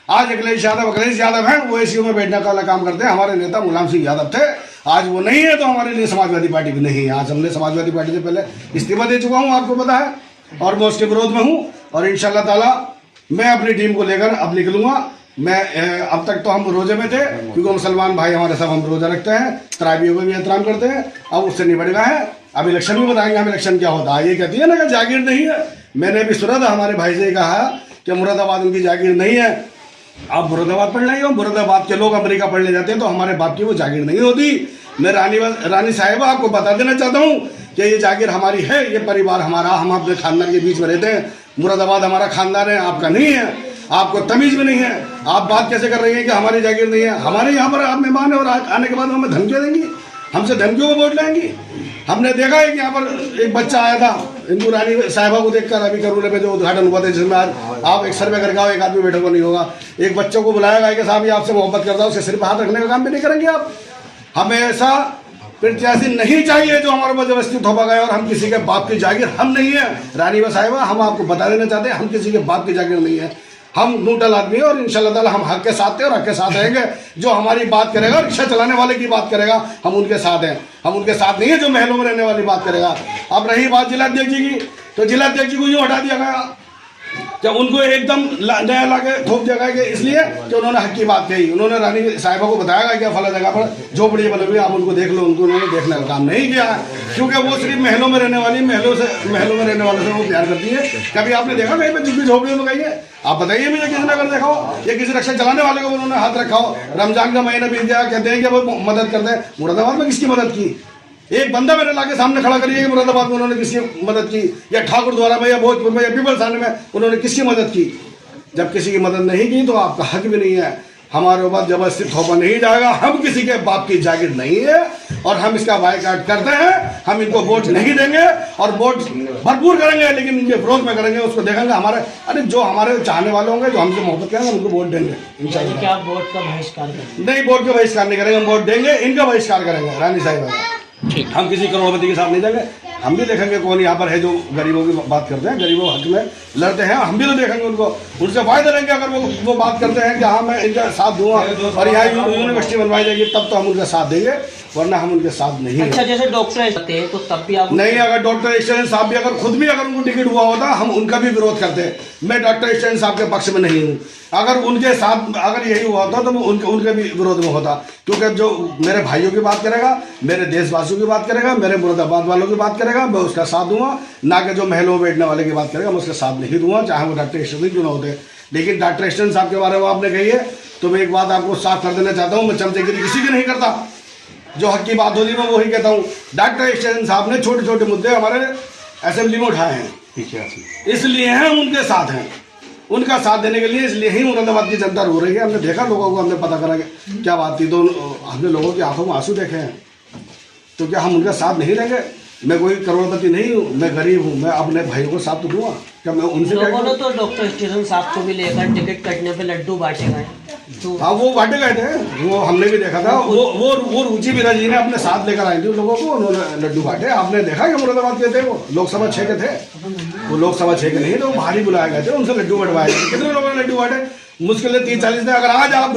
आज अखिलेश यादव हैं, वो एसीयू में बैठने का काम करते हैं। हमारे नेता मुलायम सिंह यादव थे, आज वो नहीं है, तो हमारे लिए समाजवादी पार्टी भी नहीं है। आज हमने समाजवादी पार्टी से पहले इस्तीफा दे चुका हूँ, आपको पता है, और मैं उसके विरोध में हूँ। और इंशाल्लाह ताला मैं अपनी टीम को लेकर अब निकलूंगा। मैं अब तक तो हम रोजे में थे, क्योंकि मुसलमान भाई हमारे सब हम रोजा रखते हैं, तरावियों का भी एहतराम करते हैं। अब उससे निबट गए हैं, अब इलेक्शन भी बताएंगे हम इलेक्शन क्या होता है। ये कहती है ना कि जागीर नहीं है, मैंने भी सुना था हमारे भाई से कहा कि मुरादाबाद उनकी जागीर नहीं है। आप मुरादाबाद पढ़ रहे हो, मुरादाबाद के लोग अमेरिका पढ़ने जाते हैं, तो हमारे बाप की वो जागीर नहीं होती। मैं रानी साहिबा आपको बता देना चाहता हूँ कि ये जागीर हमारी है, ये परिवार हमारा, हम अपने खानदान के बीच में रहते हैं। मुरादाबाद हमारा खानदान है, आपका नहीं है, आपको तमीज भी नहीं है। आप बात कैसे कर रही हैं कि हमारी जागीर नहीं है? हमारे यहाँ पर आप मेहमान है और आने के बाद हमें धमकियाँ देंगी, हमसे धमकियों को वोट लेंगी। हमने देखा है कि यहाँ पर एक बच्चा आया था, इनको रानी साहिबा को देखकर अभी करोड़े में जो उद्घाटन हुआ था, जिसमें आज आप एक सर्वे करके आओ, एक आदमी बैठे को नहीं होगा। एक बच्चों को बुलाया गया कि साहब ये आपसे मोहब्बत करता है, उसके सिर पर हाथ रखने का काम भी नहीं करेंगे आप। हमें ऐसा प्रत्याशी नहीं चाहिए जो हमारे ऊपर जबरदस्ती थोपा गया। और हम किसी के बाप की जागीर हम नहीं है रानी व साहिबा, हम आपको बता देना चाहते हैं, हम किसी के बाप की जागीर नहीं है। हम न्यूट्रल आदमी है और इंशाल्लाह ताला हम हक के साथ थे और हक के साथ रहेंगे। जो हमारी बात करेगा, रिक्शा चलाने वाले की बात करेगा, हम उनके साथ हैं। हम उनके साथ नहीं है जो महलों में रहने वाली बात करेगा। अब रही बात जिलाध्यक्ष जी की, तो जिलाध्यक्ष जी को यूँ हटा दिया गया, जब उनको एकदम नया लाके थोप दिया गया कि इसलिए कि उन्होंने हक की बात कही। उन्होंने रानी साहिबा को बताया गया कि फला जगह पर झोपड़ी बनी हुई, आप उनको देख लो। उनको उन्होंने देखने का काम नहीं किया, क्योंकि वो सिर्फ महलों में रहने वाली, महलों में रहने वालों से वो प्यार करती है। कभी आपने देखा कहीं पर झुग्गी झोपड़ियों में गई है? आप बताइए मुझे, किसने अगर देखा हो, या किसी रक्षा चलाने वाले को उन्होंने हाथ रखा हो? रमजान का महीना बीत गया, कहते हैं कि वो मदद करते हैं। मुरादाबाद में किसकी मदद की? एक बंदा मेरे लाके सामने खड़ा करिए, मुरादाबाद में उन्होंने किसकी मदद की? या ठाकुर द्वारा में, या भोजपुर में, या पीपलसाने में उन्होंने किसकी मदद की? जब किसी की मदद नहीं की तो आपका हक भी नहीं है। हमारे ऊपर जबरदस्ती थोपा नहीं जाएगा। हम किसी के बाप की जागीर नहीं है और हम इसका बायकॉट करते हैं। हम इनको वोट नहीं देंगे और वोट भरपूर करेंगे, लेकिन इनके विरोध में करेंगे। उसको देखेंगे हमारे, अरे जो हमारे चाहने वाले होंगे, जो हमसे मोहब्बत करेंगे, उनको वोट देंगे इंशाल्लाह। क्या वोट का बहिष्कार करेंगे? नहीं, वोट का बहिष्कार नहीं करेंगे, हम वोट देंगे, इनका बहिष्कार करेंगे रानी साहिबा का। हम किसी करोड़पति के साथ नहीं जाएंगे। हम भी देखेंगे कौन यहाँ पर है जो गरीबों की बात करते हैं, गरीबों हक में लड़ते हैं। हम भी तो देखेंगे उनको, उनसे फायदा लेंगे। अगर वो बात करते हैं कि हाँ मैं इनका साथ दूंगा और यहाँ यूनिवर्सिटी बनवाई जाएगी, तब तो हम उनका साथ देंगे, वरना हम उनके साथ नहीं। अच्छा, जैसे डॉक्टर होते हैं तो तब भी आप नहीं, अगर डॉक्टर स्टैलिन साहब भी अगर खुद भी अगर उनको टिकट हुआ होता, हम उनका भी विरोध करते हैं। मैं डॉक्टर स्टैलिन साहब के पक्ष में नहीं हूँ। अगर उनके साथ अगर यही हुआ होता तो मैं उनके भी विरोध में होता, क्योंकि जो मेरे भाइयों की बात करेगा, मेरे देशवासियों की बात करेगा, मेरे मुरादाबाद वालों की बात करेगा, मैं उसका साथ दूंगा। ना कि जो महलों में बैठने वाले की बात करेगा, मैं उसका साथ नहीं दूंगा, चाहे वो डॉक्टर स्टैलिन क्यों ना होते। लेकिन डॉक्टर स्टैलिन साहब के बारे में आपने कही है, तो मैं एक बात आपको साफ कर देना चाहता हूँ, मैं चमचेगिरी किसी की नहीं करता। जो हक की बात होती है मैं वही कहता हूँ। डॉक्टर स्टैलिन साहब ने छोटे छोटे मुद्दे हमारे असेंबली में उठाए हैं, इसलिए हम उनके साथ हैं, उनका साथ देने के लिए। इसलिए ही मुरादाबाद की जनता रो रही है। हमने देखा, लोगों को हमने पता करा कि क्या बात थी, तो हमने लोगों की आंखों में आंसू देखे हैं। तो क्या हम उनका साथ नहीं देंगे? मैं कोई करोड़पति नहीं हूँ, मैं गरीब हूँ, मैं अपने भाइयों को साथ तो दूंगा। क्या मैं उनसे लोगों ने तो डॉक्टर स्टैलिन साहब को भी लेकर टिकट कटने पे लड्डू बांटे गए, तो हाँ वो बांटे गए थे, वो हमने भी देखा था। वो रुचि बिरा जी ने अपने साथ लेकर आई थी लोगों को, उन्होंने लड्डू बांटे। आपने देखा कि मुरादाबाद के थे, वो लोकसभा 6 के थे, वो लोकसभा 6 के नहीं थे, वो भारी बुलाए गए थे, उनसे लड्डू बंटवाए थे। कितने लोगों ने लड्डू बांटे? मुश्किल है 30-40 थे। अगर आज आप